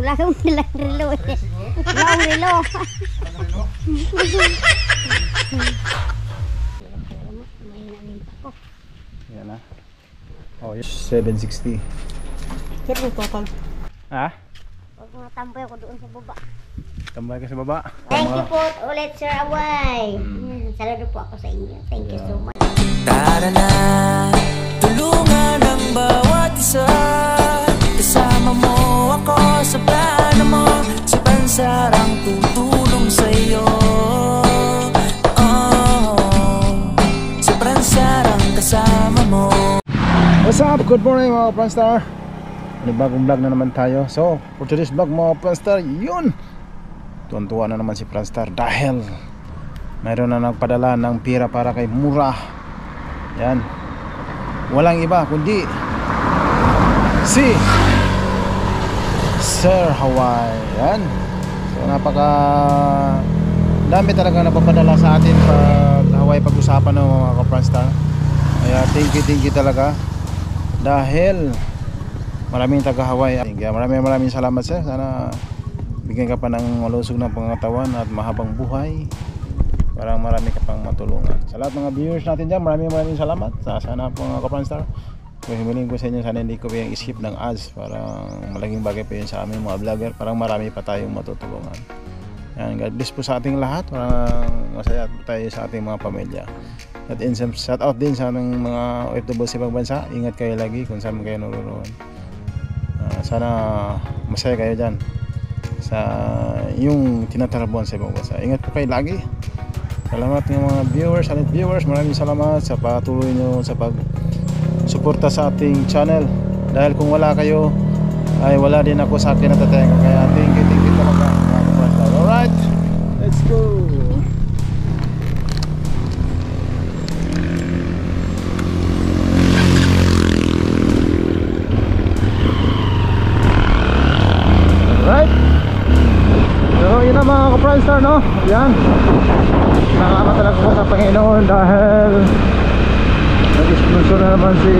Lang relo. Lang relo. Yan na. Oh, 760. Sir, yung total. Ha? Huwag mga tambay ako doon sa baba. Tambay ka sa baba. Thank you po ulit, Sir Away. Saludo po ako sa inyo. Thank you so much. Tara na, tulungan ang bawat isa. Kasama mo ako sa plano mo. Si Pansar ang tutulong sa'yo. Si Pansar ang kasama mo. What's up? Good morning mga Pranstar. Bagong vlog na naman tayo. So, for today's vlog mga Pranstar, yun! Tuwan-tuwa na naman si Pranstar dahil mayroon na nagpadala ng pira para kay Mura. Yan. Walang iba kundi si Sir Hawaii. Yan. So, napaka dami talaga napapadala sa atin pag Hawaii pag-usapan ng mga Pranstar. Kaya thank you talaga dahil maraming taga Hawaii. Kaya maraming salamat sir. Sana bigyan ka pa ng malusog ng pangatawan at mahabang buhay para marami ka pang matulungan. Sa lahat mga viewers natin dyan, maraming salamat. Sana po mga Kapranstar, himuling ko sa inyo, sana hindi ko yung skip ng ads para malaking bagay pa yun sa aming mga vlogger. Parang marami pa tayong matutulungan. Yan, God bless po sa ating lahat. Parang masaya tayo sa ating mga pamilya. At shout out din sa ating mga OFW sa ibang bansa. Ingat kayo lagi kung saan kayo naroon. Sana masaya kayo dyan sa yung tinatrabuhan sa ibang bansa. Ingat po kayo lagi. Salamat ng mga viewers, maraming salamat sa patuloy nyo sa pag-suporta sa ating channel. Dahil kung wala kayo ay wala din ako sa akin natatenga. Kaya thank you talaga. Alright, let's go. Alright. So yun na mga Kapranstar, no? Yan. Salamat talaga po sa Panginoon dahil nag-sponsor na naman si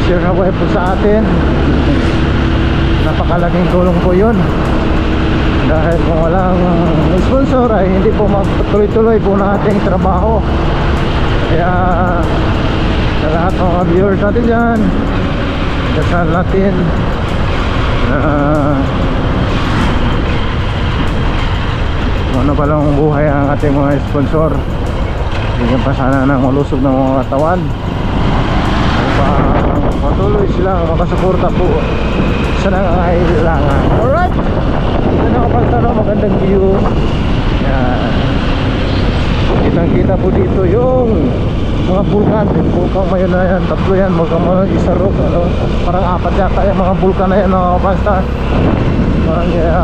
Sir Hawaii po sa atin. Napakalaking tulong po yun. Dahil kung walang sponsor ay hindi po magtuloy-tuloy po nating trabaho. Kaya sa lahat ng mga viewers natin dyan, dasal natin ano palang buhay ang ating mga sponsor. Bigyan pa sana ng malusog ng mga katawan upang patuloy sila makasuporta po sa nangangailangan. Alright, ito na kapag magandang view. Yan. Kitang kita po dito yung mga bulkan. Yung bulkan mayon na yan, tatlo yan, mga isarok, ano? Parang apat yata yung mga bulkan na yan, mga kapasta. Parang kaya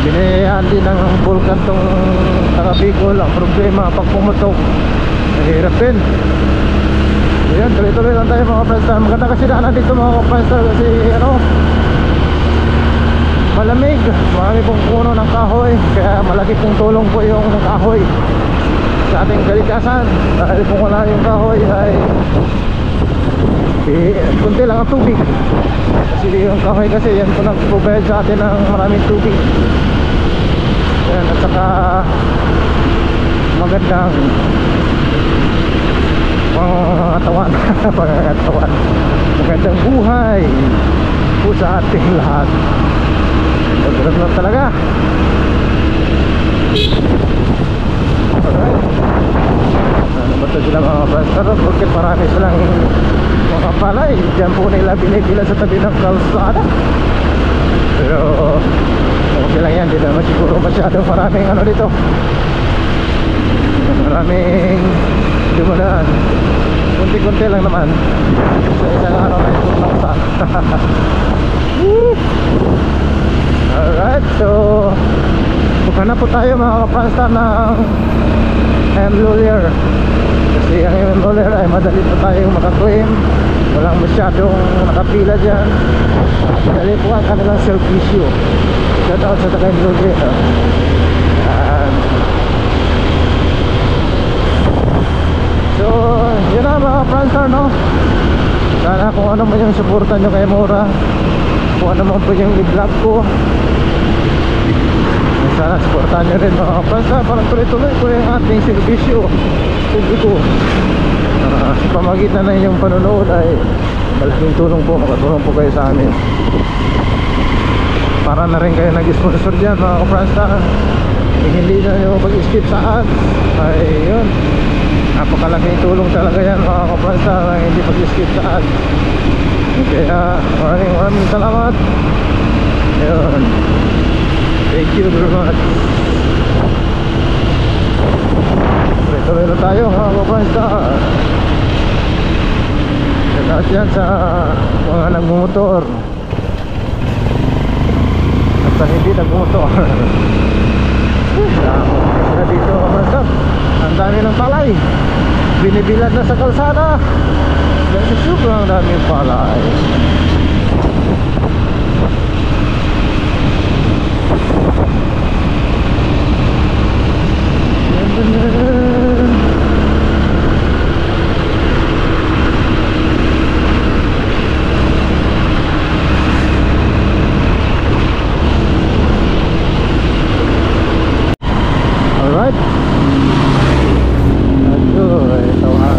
binayaan din ng bulkan tong taga Bicol. Ang problema pag pumutok, mahirap din. Ayan, tuloy-tuloy lang tayo mga kapasta. Maganda kasi daanan dito mga kapasta kasi ano, malamig, marami pong puno ng kahoy. Kaya malaki pong tulong po yung kahoy sa ating kalikasan. Dahil kung wala yung kahoy ay kunti lang ang tubig. Kasi yung kahoy kasi yan po nag-provide sa atin ng maraming tubig. Yan, at saka magandang pangangatawan pangangatawan, magandang buhay po sa ating lahat. Magandang lang talaga. Alright, ano ba ito sila mga Pranstar? Bakit marami silang mga palay? Diyan po nila binibila sa tabi ng kalsada. Pero okay lang yan, di naman siguro masyadong maraming ano dito, maraming dumadaan. Kunti-kunti lang naman sa isang araw na ito saan. Alright, so bukan na po tayo mga Kapranstar ng M-Lawyer. Kasi ang M-Lawyer ay madali po tayong makaklaim. Walang masyadong nakapila dyan. Madali po ang kanilang servicio. Shout out sa taga M-Lawyer. So yun na mga Pranstar, no? Sana kung ano man yung suporta nyo kay Mura, kung ano naman po yung i-vlog ko. Sana supportahan nyo rin mga kapansa para tuloy-tuloy po yung ating servisyo publiko. Sa pamagitan na inyong panonood ay malaking tulong po, makatulong po kayo sa amin. Para na rin kayo nag-sponsor dyan mga kapansa. Hindi na nyo mag-skip sa ads ay yun, napakalaking tulong talaga yan mga kapansa na hindi mag-skip sa ads. Kaya maraming salamat. Yun, thank you very much. Tuloy na tayo mga kapansa. Lahat yan sa mga nagmumotor at sa hindi nagmumotor. Na dito kapansa, ang dami ng palay, binibilad na sa kalsada dahil sobrang daming palay. Alright, ito na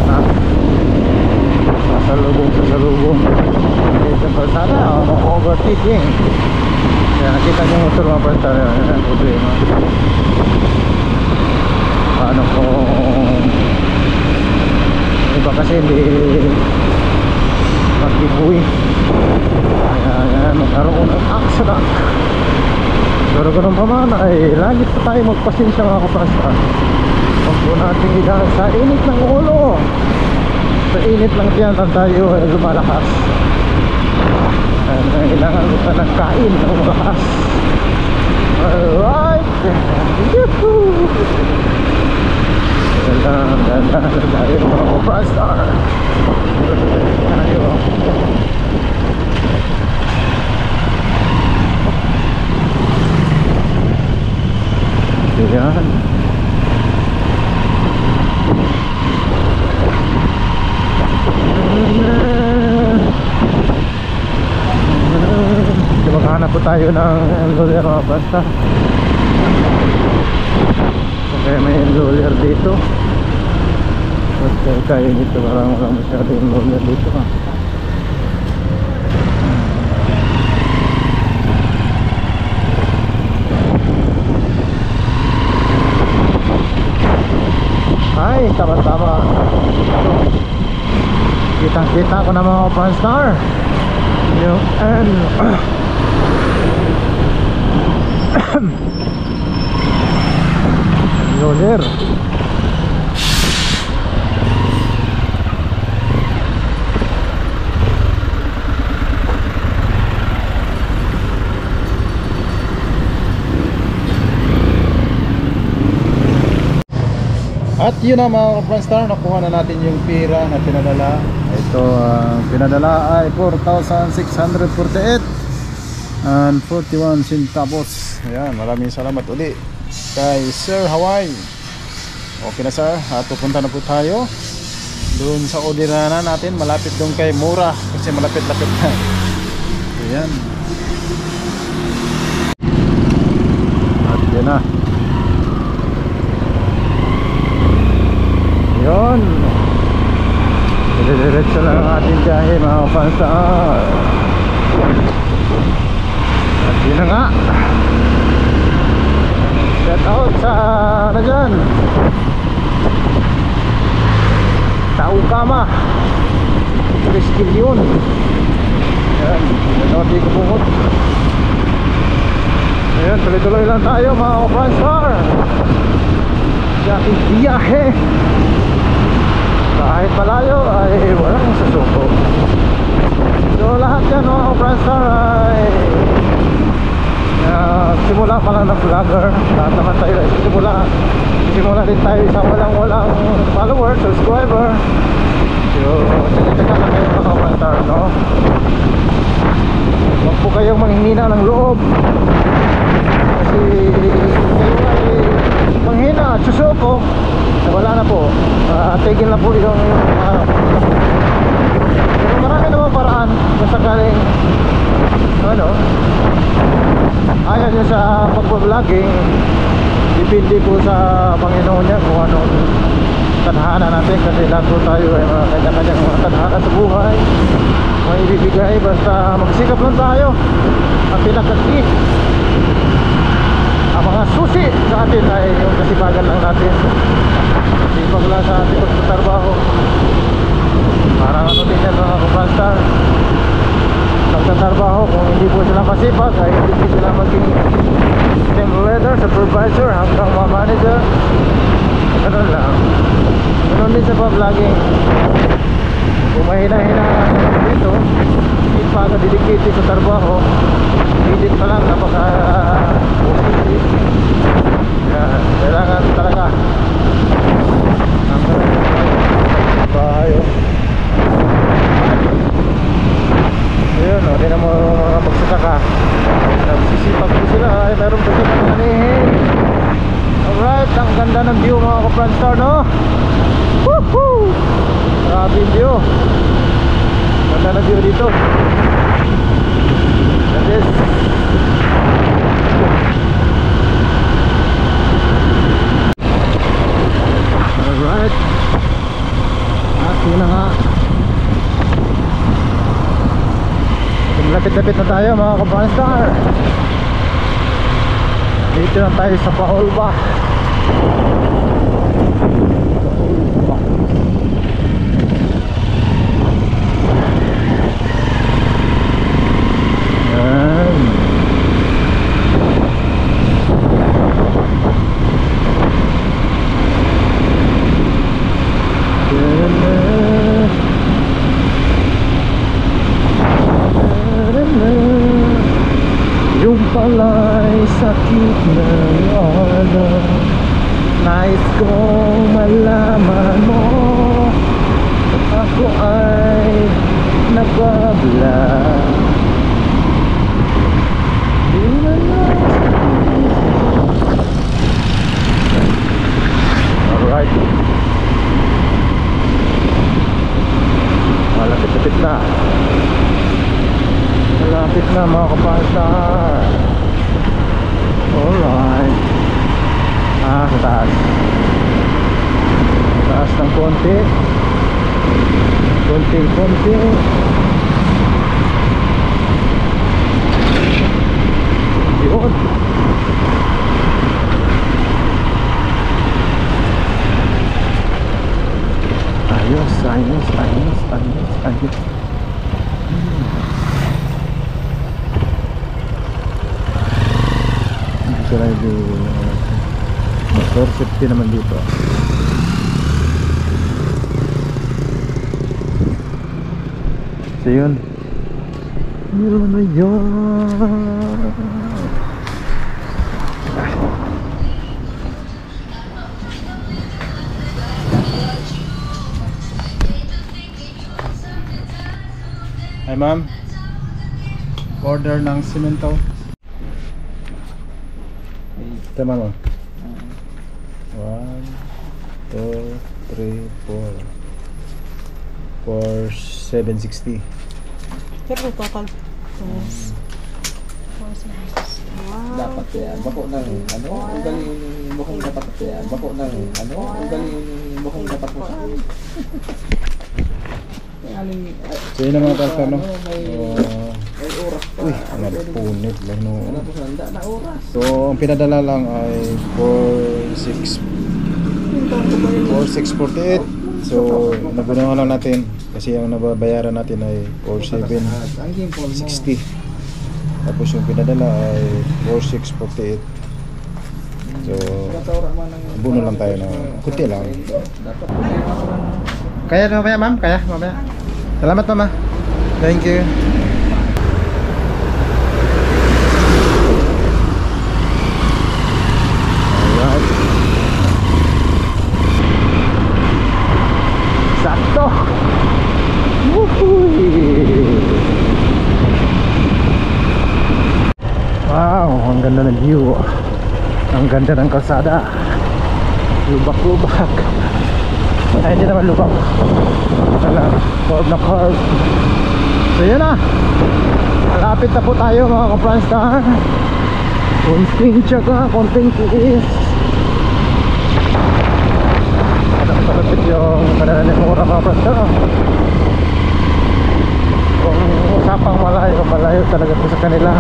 sasalubong sa kalsada, overtaking. Kaya nakita nyo motor mga palsada, yan ang problema. Paano kung iba kasi hindi magkibuwi, kaya magkaroon ng accident. Pero ganun pa man ay lagi pa tayo magpasensya mga kapasta. Huwag po natin idaan sa init ng ulo, sa init lang tiyan tayo ay lumalakas. Kailangan ko pa nagkain ng malakas. Alright, yuhuu. Ganda tayo mga kapasta. Tayo yan. Maghanap po tayo ng enroller mga basta. Okay, may enroller dito. Okay, tayo dito, parang walang masyado enroller dito ha. Ay, tama-tama. Kitang-kita ko na mga Franstar yung roller. At yun na mga Franstar, nakuha na natin yung pira na pinadala. Ito ang pinadala ay 4,648 and 41 centavos. Ayan, maraming salamat uli kay Sir Hawaii. Okay na sir, at pupunta na po tayo doon sa orderana natin, malapit doon kay Mura kasi malapit-lapit na. Ayan. At yun na. Yun, diretso lang ang ating biyahe mga Franstar. At yun na nga, shout out sa ano dyan, Taukama Triskilyon. Yan, hindi ko bukot. Ayan, tuloy-tuloy lang tayo mga Franstar sa ating biyahe. Kahit malayo ay walang sasuko. So lahat yan mga Franstar ay simula pa lang ng vlogger. Lahat naman tayo ay simula din tayo sa walang follower, subscriber. So tsaka na kayo mga Franstar, no? Huwag po kayong manghina ng loob kasi kayo ay manghina at susuko. Wala na po, tigil na po yung pero marami naman paraan kung sakaling ano, ayaw nyo sa pagpa-vlogging. Depende po sa Panginoon niya kung anong tadhana natin, kasi lahat po tayo ay mga kanya-kanyang mga tadhana sa buhay, may ibibigay. Basta magsikap lang tayo. Ang pinaka-key, ang mga susi sa atin ay yung kasipagan lang natin. Sipag lang sa ating pagtatrabaho. Parang ano din yan mga kapranstar, nagtatrabaho, kung hindi po sila masipag ay hindi sila maging team leader, supervisor, hanggang mga manager. Ganun lang. Ganun din sa pa-vlogging. Kung mahina-hina dito, hindi pa ka dedicated sa trabaho, edit pa lang, napaka kailangan talaga ang bahay. Ayun, hindi na mo mga magsasaka, nagsisipag po sila, ay meron po silang anihin. Alright, ang ganda ng view mga ka-Franstar, no? Woohoo! Grabe yung view. Ganda ng view dito. That is alright. At yun na nga, lapit-lapit na tayo mga ka-Franstar. Dito na tayo sa Paulba. Yan. Yung pala'y sakit ng alam, nais kong malaman mo, ako ay nababla. Alright, malapit-lapit na. Malapit na mga ka-Franstar. Alright. Sa taas. Taas ng konti. Konti-konti. Yun. Ayos, ayos, ayos, ayos, ayos. Sila yung motor safety naman dito. So yun, yun na yun. Hi ma'am, order ng simento. Tama mo. 1, 2, 3, 4 for 760. Sir, total. Dapat yan. Bako ng ano? Ang galing mo kung dapat yan. Bako ng ano? Ang galing mo kung dapat mo saan. So yun ang mga pastor, no? May oras pa. Uy, nagpunit lang, no? Wala po sanda na oras. So ang pinadala lang ay 4648. So nabunungan lang natin kasi ang nababayaran natin ay 4760. Tapos yung pinadala ay 4648. So buno lang tayo na kunti lang. Kaya mamaya ma'am? Kaya mamaya? Salamat mama. Thank you. Alright. Sakto. Wow, ang ganda ng view. Ang ganda ng kalsada. Lubak-lubak. Ay, hindi naman lubak. Wala, curve na curve. So yun na. Malapit na po tayo mga ka-Franstar. Konting tiyaga, konting tiis. Malapit yung panananin mo mga ka-Franstar. Kung usapang malayo, malayo talaga po sa kanila.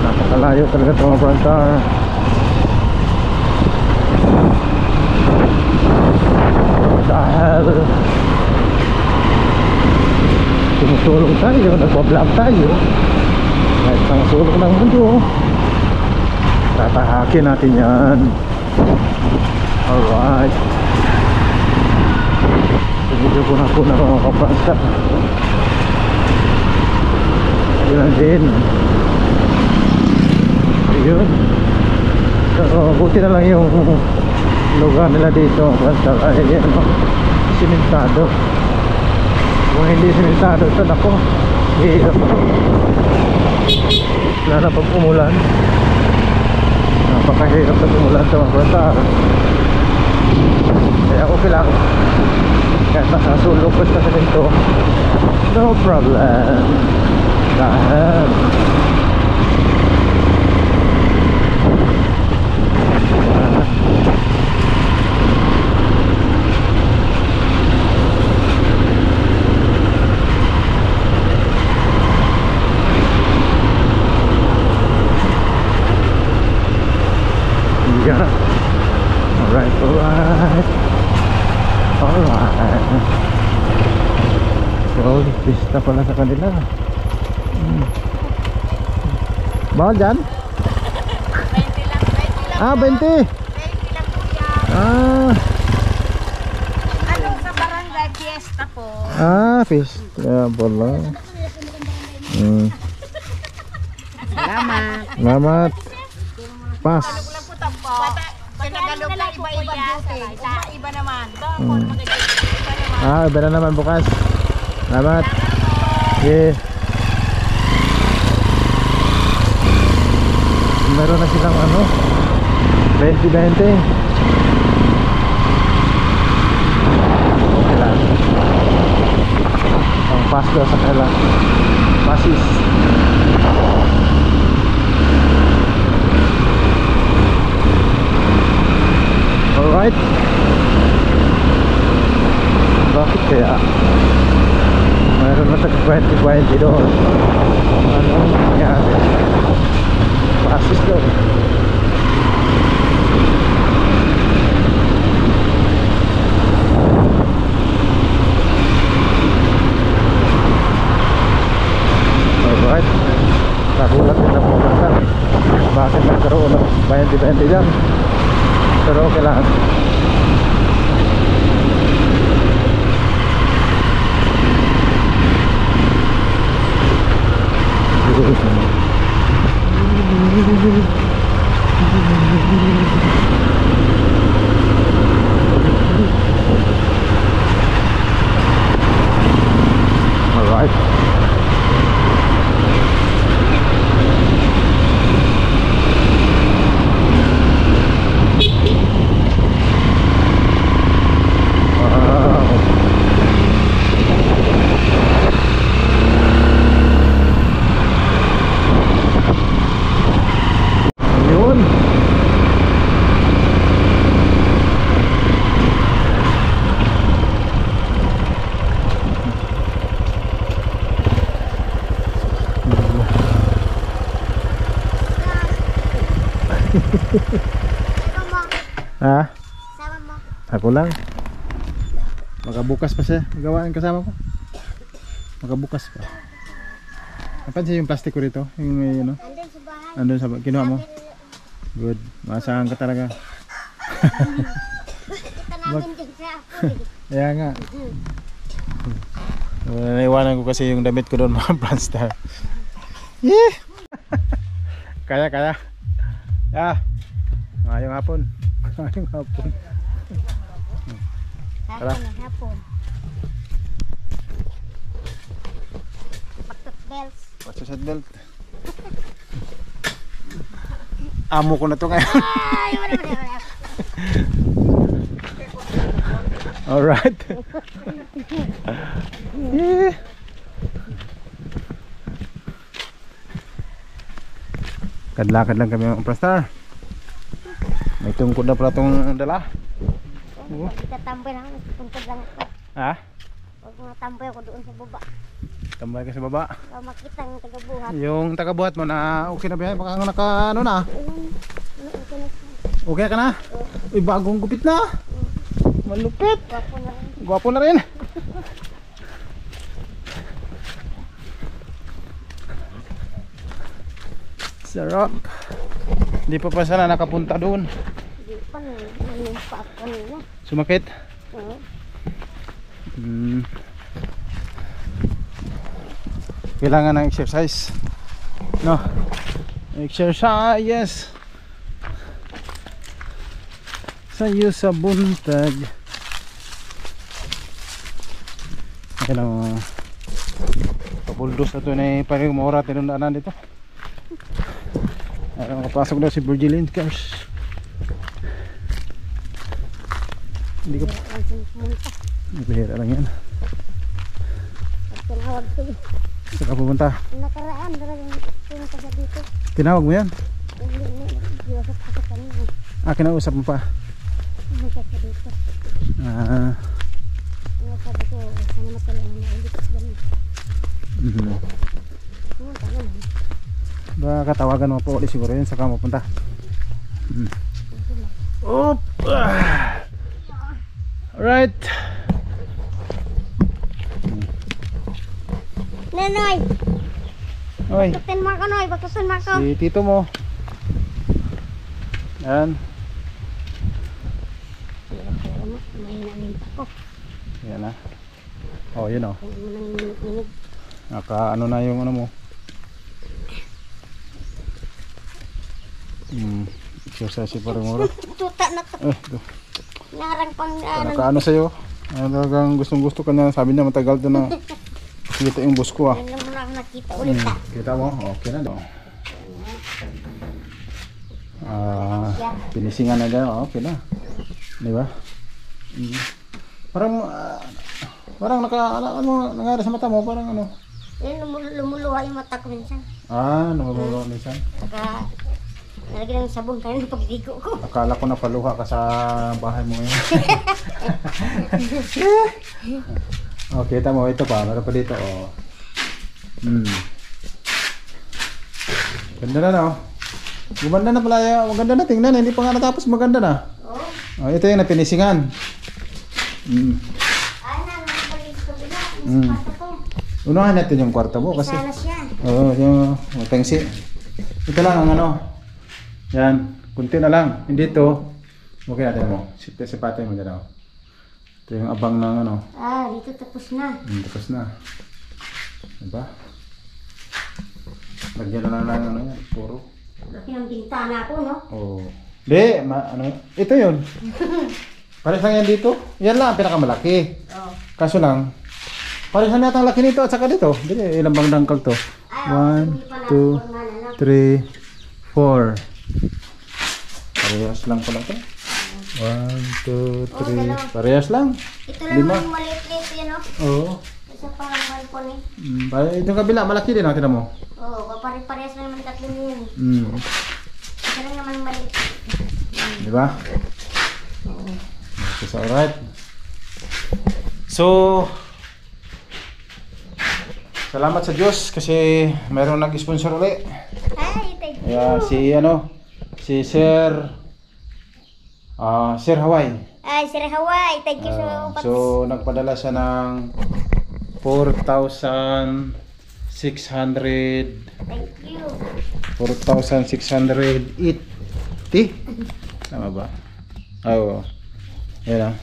Napakalayo talaga ito mga Franstar. Dahil tumutulong tayo, nagpa-vlog tayo kahit ang sulok ng mundo, tatahakin natin yan. Alright, video ko na po na mga kapasta. Yun lang din. Yun, so buti na lang yung lugar nila dito ay ano, simentado. Kung hindi simentado ito, nako, hirap. Lalo na pag umulan, napakahirap pag umulan sa mga bata. Kaya okay lang, kahit nakasulok ko sa semento, no problem. Dahil yeah. Alright, alright. Alright. So, pista pala sa kanila. Bawal dyan? 20 lang. Ah, 20. 20 lang po yan. Ah, Ano sa barangay fiesta po? pista pala. Salamat. Salamat. Pas. Pinagalog lang iba-iba duty. Iba naman. Iba na naman bukas. Salamat. Yeah. Meron na silang ano, 20-20. Okay lang. Ang pasto sa kanila. Pasis. Alright. Bakit kaya mayroon na sa 20-20 doon? Anong nangyari? Pasis doon. Alright. Nagulat din na pumunta. Bakit nagkaroon ng 20-20 dyan? Pero okay lang. Alright. Yun. Ha? Sama mo. Ako lang. Magabukas pa siya. Gawaan kasama ko. Magabukas pa. Napansin yung plastic ko rito? Yung may ano? Andun sa bahay. Andun sa kinuha mo? Good. Maasahan ka talaga. Kita namin din sa ako. Kaya nga. Naiwanan ko kasi yung damit ko doon mga Franstar. Yeah! Kaya. Ngayong hapon. Ngayong hapon. Tara. Hapon. Baktot bells. What's your seatbelt? Amo ko na to ngayon. Ay, wala. Alright. Yeah. Kadlakad lang kami mga Prastar. May tungkod na pala itong dala. Kita tambay lang, tungkod lang ako. Ha? Huwag mo tambay ako doon sa baba. Tambay ka sa baba. Para makita ang tagabuhat. Yung tagabuhat mo na okay na ba yan? Baka naka ano na? Okay ka na? Uy, bagong gupit na. Malupit. Gwapo na rin. Gwapo na rin. Sarap. Hindi pa sana nakapunta doon. Hindi pa, nanimpa ako kanina. Sumakit. Oo. Kailangan ng exercise. No. Exercise, yes. Sayo sa buntag. Kailangan pabuldos na ito na parang maura tinundaanan dito. Ay, makapasok daw si Virgilin Cars. Hindi ko bihira lang yan. Tinawag ko yun. Saan ka pupunta? Nakaraan, talagang punta sa dito. Tinawag mo yan? Hindi ako sa kanina. Ah, kinausap mo pa. Punta sa dito. Ah. Sabi ko, sana matulungan na ulit sa ganun. Punta naman. Baka tawagan mo po ulit siguro yun saka mapunta. Oop! Alright. Nenoy! Oy, Batutin mo ako, Noy. Batutin mo ako. si tito mo. Yan. Mahina nimpa ko. Yan na. Oh, yun oh. Hindi mo nang minig. Naka ano na yung ano mo. Exercise pa rin mo. Tuta na to. Narang pang ano. Naka ano sa'yo. Talagang gustong gusto ka na. Sabi niya matagal to na kita yung boss ko ah. Yan lang muna ako nakita ulit ah. Kita mo? Okay na daw. Pinisingan na dyan. Okay na. Di ba? Parang ano nangyari sa mata mo? Parang ano? Yan, lumuluha yung mata ko minsan. Ah, namuluha minsan. Saka, nalagyan ng sabon kaya ng pagdigo ko. Akala ko napaluha ka sa bahay mo ngayon. Okay, tama mo. Ito pa. Meron pa dito. Oh. Ganda na no? Gumanda na pala. Maganda na. Tingnan. Hindi pa nga natapos. Maganda na. Oh, ito yung napinisingan. Ay, nakakabalik ko bila. Yung sapato ko. Unahan natin yung kwarto mo kasi. Isa na siya. Oo, yung tengsi. Ito lang ang ano. Yan. Kunti na lang. Hindi ito. Okay natin mo. Sipatin mo dyan. Ito yung abang ng ano. Ah, dito tapos na. Tapos na. Diba? Lagyan na lang ano yan. Puro. Laki ng bintana ko, no? Oo. Di, ano? Ito yun. Pares lang yan dito. Yan lang ang pinakamalaki. Oo. Kaso lang, pares lang yata ang laki nito at saka dito. Di, ilang bang dangkal to? 1, 2, 3, 4. Parehas lang pala to. 1, 2, 3. Parehas lang. Ito lang 5. yung maliit-liit yan, no? Oo. Isa parang balkon eh. Itong kabila, malaki din. Tignan mo. Oo, pare-parehas lang naman tatlo yun. Ito lang naman maliit. Diba? Okay, so alright. So, salamat sa Diyos kasi mayroong nag-sponsor ulit. Hi, thank you. Kaya si Sir Hawaii. Ay, Sir Hawaii, thank you so much. So, nagpadala siya ng 4,600. Thank you. 4,680. Tama ba? Oo. Yan ah.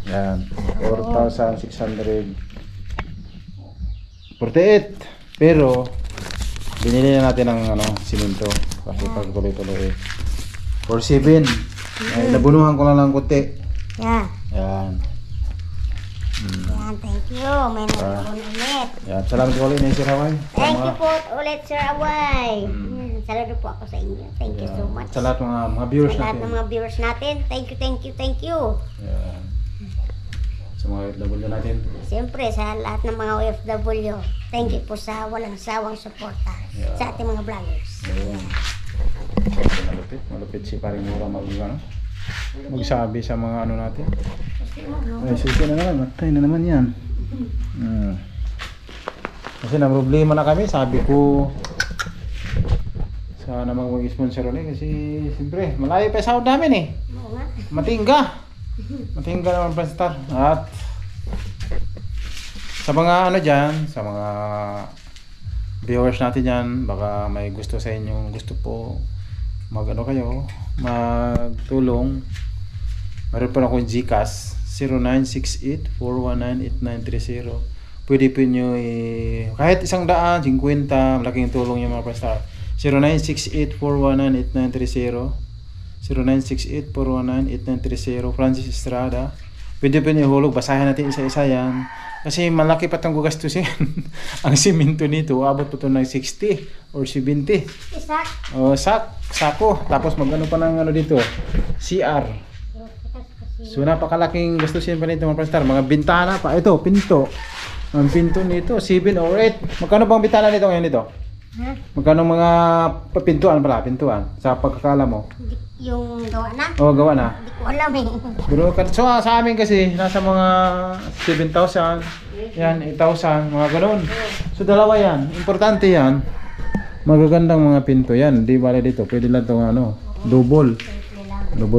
Yan. 4,648. Pero binili na natin ng ano, simento kasi pagtuloy-tuloy. 47. Ay, nabunuhan ko lang ng kunti. Yeah. Yan. Yan, thank you. May nagkaroon ulit. Yan, salamat ulit na Sir Hawaii. Thank you po ulit, Sir Away. Saludo po ako sa inyo. Thank you so much. Sa lahat mga viewers Sa lahat natin. ng mga viewers natin. Thank you, thank you, thank you. Yan. Sa mga OFW natin. Siyempre, sa lahat ng mga OFW, thank you po sa walang sawang suporta sa ating mga vloggers. Ayun. Malupit si paring Mura magsabi sa mga ano natin. Ay, sige na naman, matay na naman yan. Kasi na problema na kami, sabi ko sana mag-sponsor ulit kasi siyempre malayo pa sa sahod namin eh. Oo nga. Matingga naman Franstar. At sa mga ano dyan, sa mga viewers natin dyan, baka may gusto sa inyong gusto po mag-ano kayo, magtulong. Meron po akong GCash 0968-419-8930. Pwede po nyo kahit 100, 50, malaking tulong yung mga Franstar. 0968-419-8930 0968-419-8930 Francis Estrada. Pwede po nyo hulog, basahin natin isa-isa yan kasi malaki pa itong gugastusin. Ang simento nito abot po ito ng 60 or 70 sako, tapos magano pa ng ano dito CR. So napakalaking gastusin pa nito mga Franstar. Mga bintana pa, ito pinto, ang pinto nito 7 or 8. Magkano bang bintana nito ngayon dito? Magkano mga pintuan sa pagkakala mo? Yung gawa na? Oo, gawa na. Hindi ko alam eh. Pero so, sa amin kasi nasa mga 7,000, yan 8,000, mga ganoon. So dalawa yan, importante yan. Magagandang mga pinto yan, di bale dito, pwede lang itong ano, double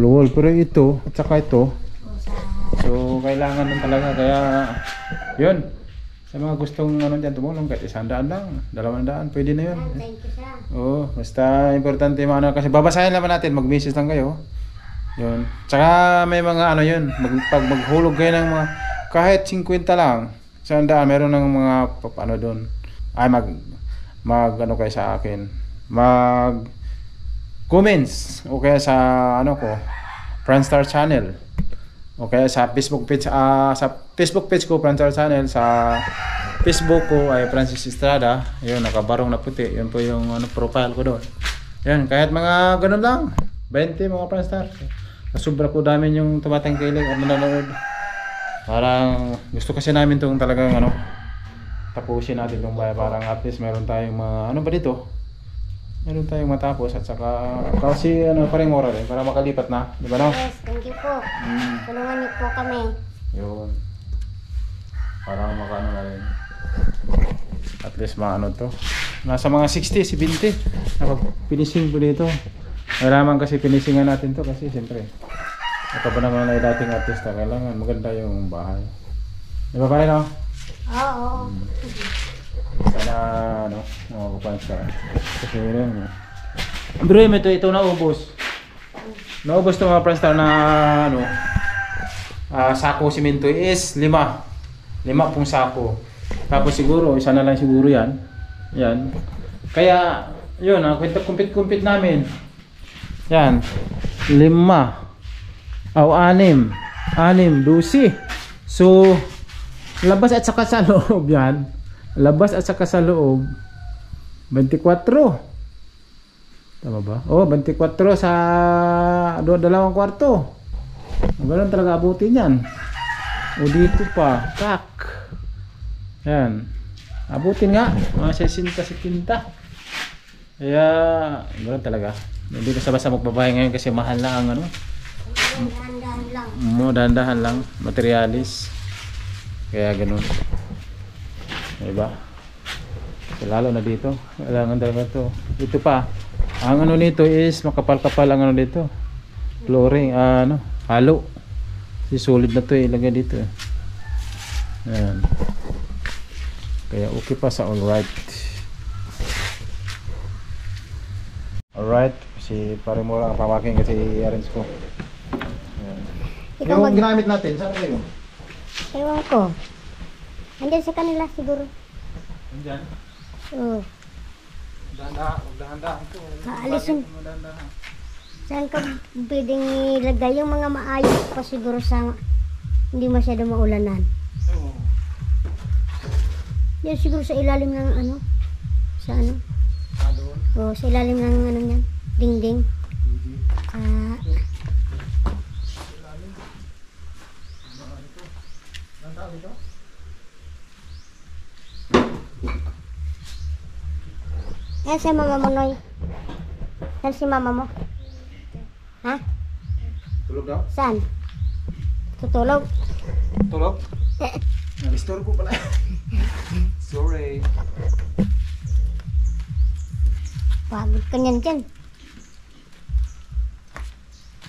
wall. Pero ito, at saka ito, so kailangan nun talaga, kaya yun. Sa mga gustong ano dyan tumulong, kahit 100 lang, 200, pwede na yun. Thank you, sir. Oo, basta importante yung ano, kasi babasahin naman natin, mag-message lang kayo. Yun. Tsaka may mga ano yun, pag maghulog kayo ng mga, kahit 50 lang, 100, meron ng mga, ano doon, ay mag ano kayo sa akin, mag comments, o kaya sa ano ko, Franstar Channel. O kaya sa Facebook page ko Franstar Channel, sa Facebook ko ay Francis Estrada. Yun, nakabarong na puti. Yun po yung ano, profile ko doon. Yan, kahit mga ganun lang 20 mga Franstar. Sobra po dami yung tumatangkilig at manonood. Parang gusto kasi namin itong talagang ano, tapusin natin itong bahay. Parang at least meron tayong mga ano ba dito, meron tayong matapos at saka kasi ano pa rin moral eh, para makalipat na, di ba no? Yes, thank you po. Tulungan niyo po kami. Yun. Parang makano na rin. At least maano to. Nasa mga 60, 70. Nakapinishing po dito. Kailangan kasi pinishingan natin to kasi siyempre ito pa naman ay dating artista. Kailangan maganda yung bahay. Di ba pare no? Oo. Sana ano, makakupansa ka. Kasi yun. Bro, ito naubos. Naubos ito mga Franstar na ano, sako simento is 5 pong sako. Tapos siguro, isa na lang siguro yan. Yan. Kaya, yun, kumpit namin. Yan. 5. 6. 12. So, labas at saka sa loob yan. Labas at saka sa loob 24. Tama ba? Oh, 24 sa 2 kwarto. Ganun talaga abutin yan. O dito pa, tak. Yan. Abutin nga, mga 60. Kaya, ganun talaga. Hindi ka basta magbabahay ngayon kasi mahal na ang ano. Dahan-dahan lang. Dahan-dahan lang, materialis. Kaya ganun. Diba? So, lalo na dito, kailangan talaga to. Ito pa, ang ano nito is makapal-kapal ang ano dito. Flooring, ano, halo. Si solid na to ilagay dito. Ayan. Kaya okay pa sa alright. Alright, si pare mo lang ang pamaking kasi i-arrange ko. Ayan. Yung ginamit natin, saan kayo? Ewan ko. Andiyan sa kanila siguro. Andiyan? Oo. Dahan-dahan to. Aalisin. Saan ka pwedeng ilagay yung mga maayos pa siguro sa hindi masyado maulanan? Oo. Yan siguro sa ilalim ng ano. Sa ano. Doon. O, sa ilalim ng ano niyan. Dingding. Ah, Ang tawag ito? yan si mama mo, Noy. Yan si mama mo. Ha? Tulog daw? Saan? Tutulog? Tulog? Nag-store ko pala. Sorry. Pagod ka niyan dyan.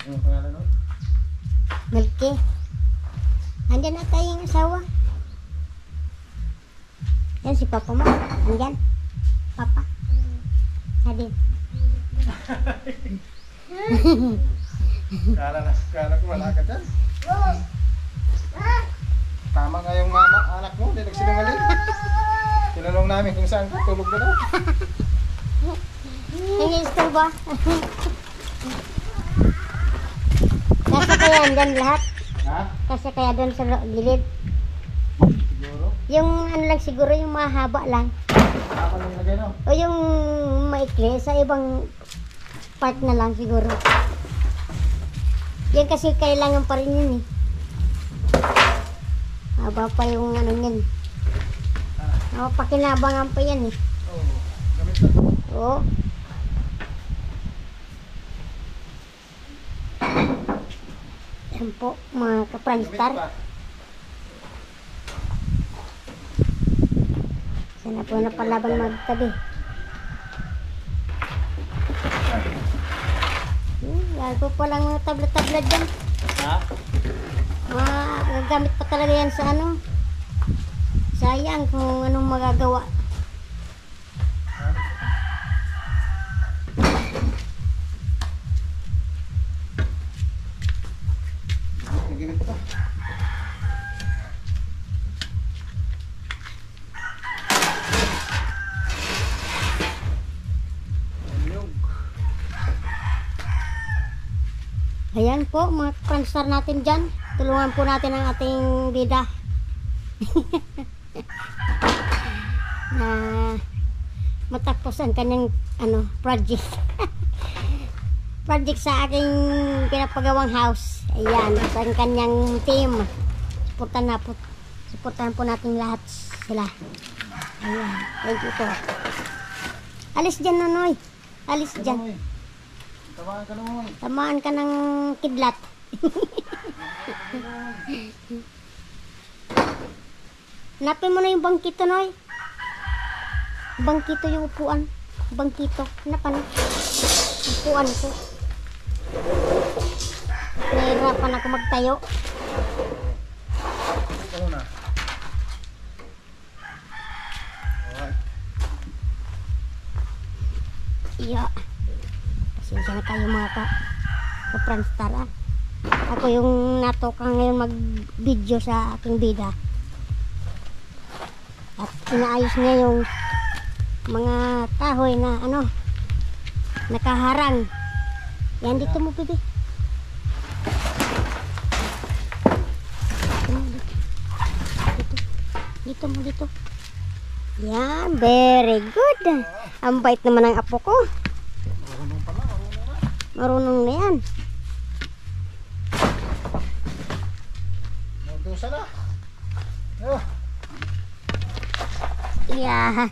Ano pangalan nun? Milky. Andyan na tayong asawa. Yan si papa mo. Andyan. Papa. Adin. Kala ko wala ka dyan. Tama nga yung mama, anak mo, hindi nagsinungaling. Tinanong namin kung saan ka, tulog ka daw. Nag-install ba? Kasi kaya andyan lahat. Ha? Kasi kaya doon sa gilid. Siguro? Yung ano lang siguro, yung mahaba lang. Ako lang lagay no? O yung maikli, sa ibang part na lang siguro. Yan kasi kailangan pa rin yun eh. Haba pa yung ano yun. Pakinabangan pa yan eh. Oo. Gamit na to. Oo. Yan po, mga Gamit ka-Franstar. pa. Sana po na palabang magtabi. Gago pa lang mga tabla-tabla dyan. Ha? Gagamit pa talaga yan sa ano. Sayang kung anong magagawa. Gamit pa. Ayan po, mga Franstar natin dyan. Tulungan po natin ang ating bida. Na matapos ang kanyang ano, project. Project sa aking pinapagawang house. Ayan, at ang kanyang team. Supportan po natin lahat sila. Ayan, thank you po. Alis dyan, Nonoy. Alis dyan. Tamaan ka naman. Tamaan ka ng kidlat. Hanapin mo na yung bangkito, Noy. Bangkito yung upuan. Bangkito. Hanapan. Upuan ko. Nahirapan ako magtayo. Ano na? Alright. Iya. Pasensya na kayo mga ka-Franstar ah. Ako yung natoka ngayon mag-video sa aking bida. At inaayos niya yung mga kahoy na ano, nakaharang. Yan, dito mo, bebe. Dito. Yan, very good. Ang bait naman ng apo ko. Marunong na yan. Magdusa na. Oh, Yeah.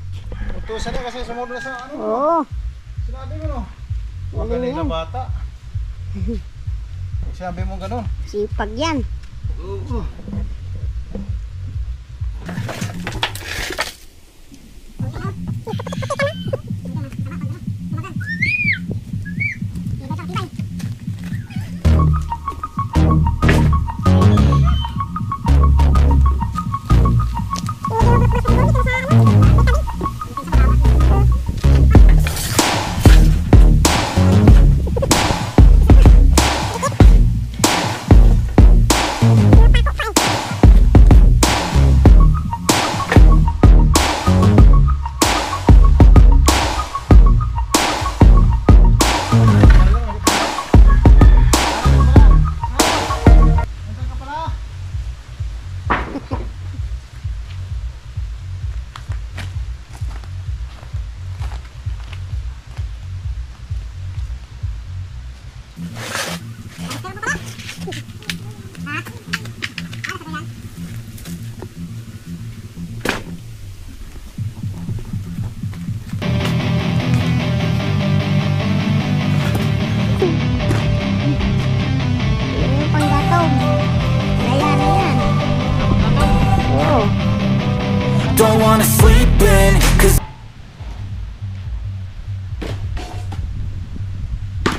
magdusa na kasi sumunod na sa ano. Oo. Sinabi mo no. Huwag Galing galing na yan. bata. Sinabi mo ganun. Sipag yan. sleeping, 'cause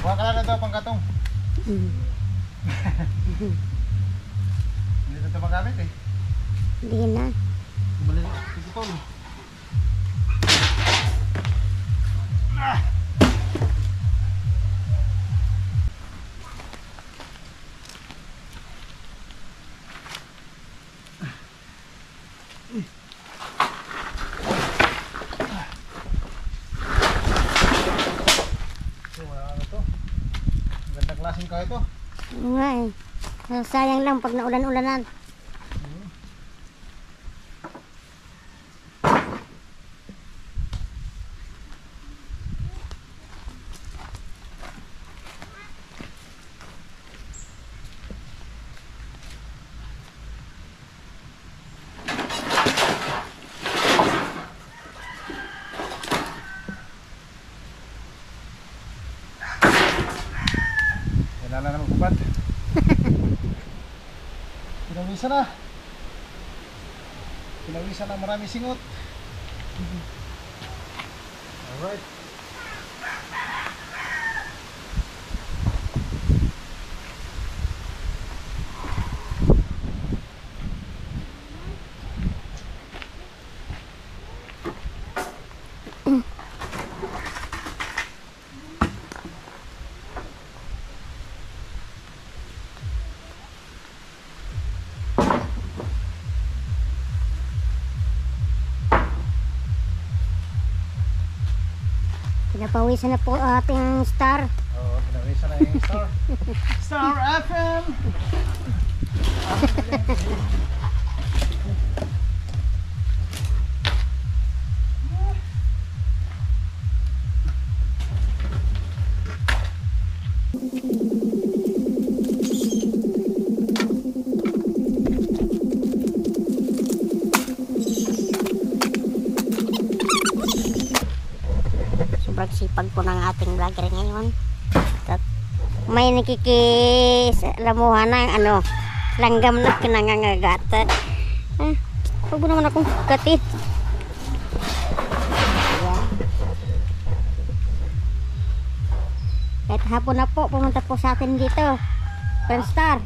Kuha ka lang ito, pangkatong. Hindi ito magamit eh. Hindi na. Bumalik. Ito po. Gandang klaseng kayo ito. Oo nga eh. Sayang lang pag naulan-ulanan. Kailangan na magpupad. Pinawisan na. Pinawisan na, marami singot. Alright. Pinapawisan na po ating star. Oo, pinawisan na yung Star. Star FM! Sobrang sipag po ng ating vlogger ngayon. At may nakikisalamuhan ng langgam na kinangangagata. Huwag mo naman akong katit. Ayan. Kahit hapon na po, pumunta po sa atin dito. Friendstar.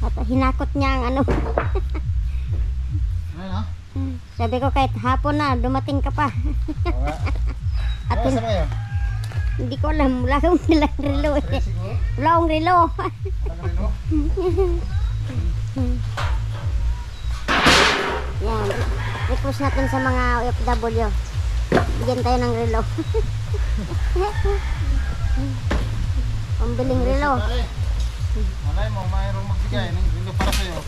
At hinakot niya ang Ayun ha? sabi ko kahit hapon na, dumating ka pa. Oo nga. At Ano sa mayo? hindi ko alam, wala akong relo eh. Tres siguro? Wala akong relo. Walang relo? Yan. Repost natin sa mga OFW. Bigyan tayo ng relo. Pambiling relo. Pare, malay mo, mayroong magbigay ng relo para sa'yo.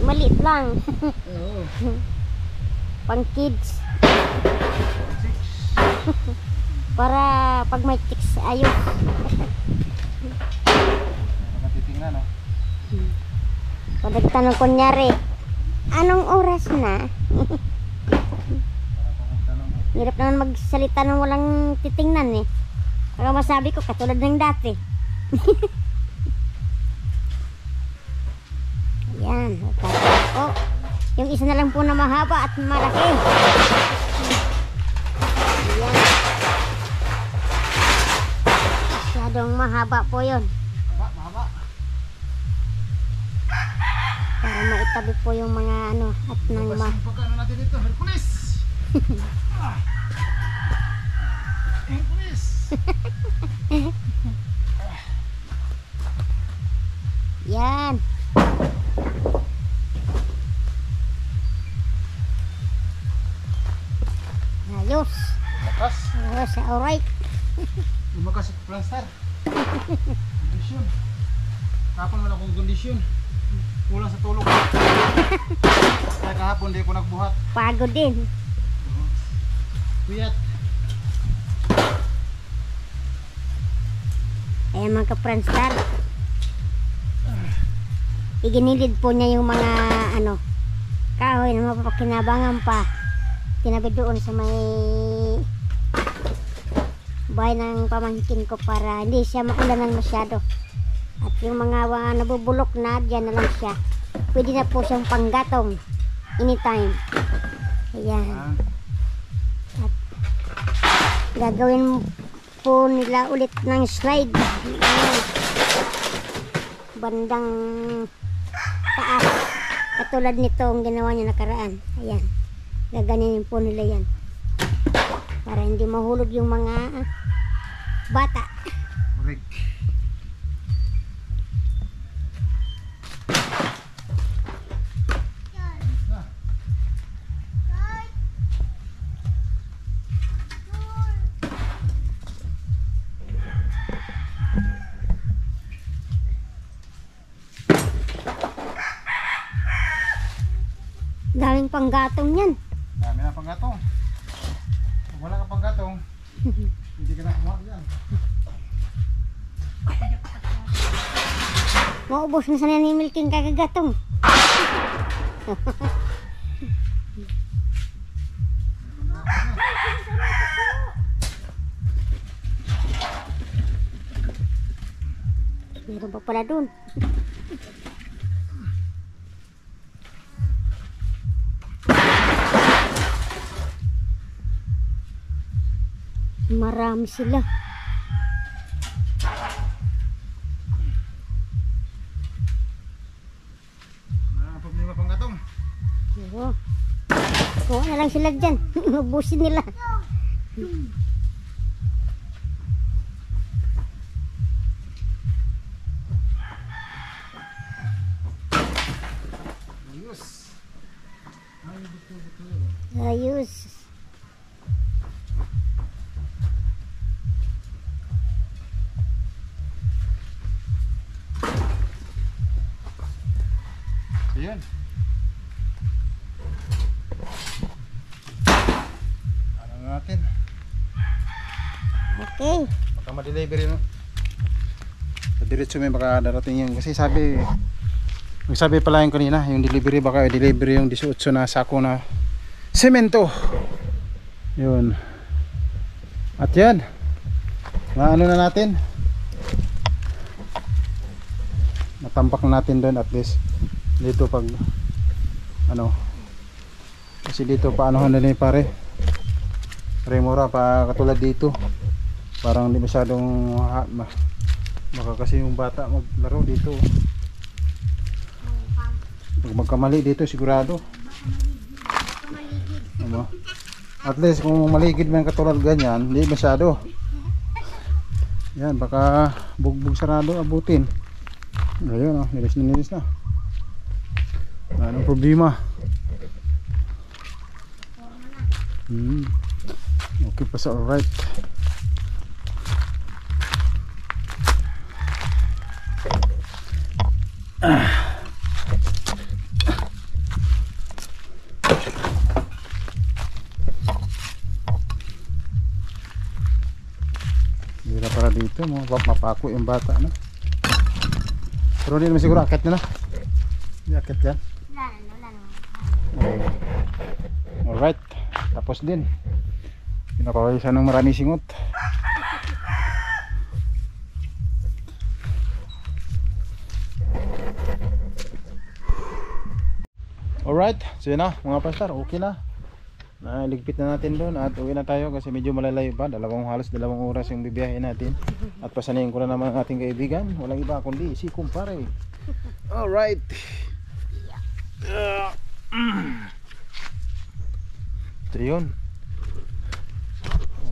Maliit lang. Oo. Pang kids. Para pag may chicks, ayos. Nakatitingnan no? Pag nagtanong kunyari, anong oras na? Hirap naman magsalita ng walang titingnan eh. Kaya masabi ko, katulad ng dati. Yan. Oh, yung isa na lang po na mahaba at malaki. Yan. Masyadong mahaba po yun. Mahaba. Para maitabi po yung mga at nang Pagkano natin dito? Hercules! Hercules! Yan. Ayos. Lakas. Ayos, alright. Lumakas yung plaster. Kondisyon. Kapon wala akong kondisyon. Kulang sa tulog. Kaya kahapon di ako nagbuhat. Pagod din. Kuyat. Ayan mga ka-Franstar. Iginilid po niya yung mga kahoy na mapapakinabangan pa. Tinabi doon sa may bahay ng pamangkin ko para hindi siya maulanan masyado. At yung mga nabubulok na, dyan na lang siya. Pwede na po siyang panggatong. anytime. Ayan. At gagawin po nila ulit ng slide. Ayan. Bandang taas. Katulad nito ang ginawa niya nakaraan. Ayan. Gaganyanin po nila yan. Para hindi mahulog yung mga bata. Correct. Daming panggatong yan. Dami na panggatong. Kung wala ka panggatong, hindi ka na kumuha yan. Maubos na sana ni Milking kagagatong. Meron pa pala dun. Marami sila. Wala problema panggatong. Oo. Kuha na lang sila dyan. Ubusin nila. Ayos. Ayos. Ayan. Ano na natin? Okay. Baka ma-delivery no? Diretso may baka darating yung kasi sabi nagsabi pala yung kanina yung delivery baka i-delivery yung 18 na sako na semento. Yun. At yan. Ano na natin? Natampak na natin doon at least dito pag ano kasi dito paanohan na ni pare remora pa katulad dito parang hindi masyadong baka kasi yung bata maglaro dito pag magkamali dito sigurado ano? At least kung maligid man katulad ganyan hindi masyado yan baka bugbog sarado abutin ayun oh nilis na anong problema okay pa sa alright Bira para dito mapako yung bata no? Pero hindi naman siguro akit na hindi akit yan alright tapos din pinapawisan ng marami singot alright so yun na mga pastor okay na naligpit na natin doon at uwi na tayo kasi medyo malalayo pa halos 2 oras yung bibiyahin natin at pasanayin ko na naman ang ating kaibigan walang iba kundi si kumpare alright ito yun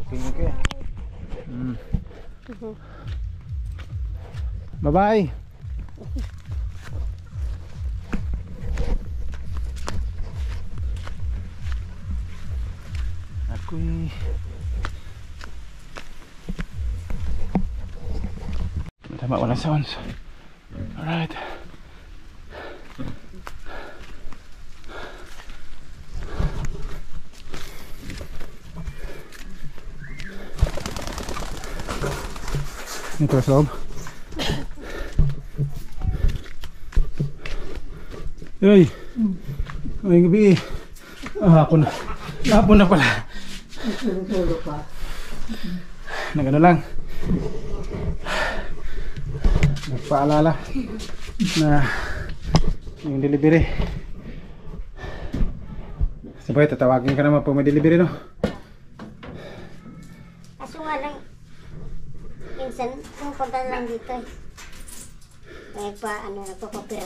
okay bye bye ako'y tama walang sounds alright ito sa loob ay ngayong gabi hapon na pala nagano lang nagpaalala na yung delivery Sabay, tatawagin ka naman pag may delivery, no? Kaso nga lang, minsan, pumunta lang dito eh. May pa, nagpapapira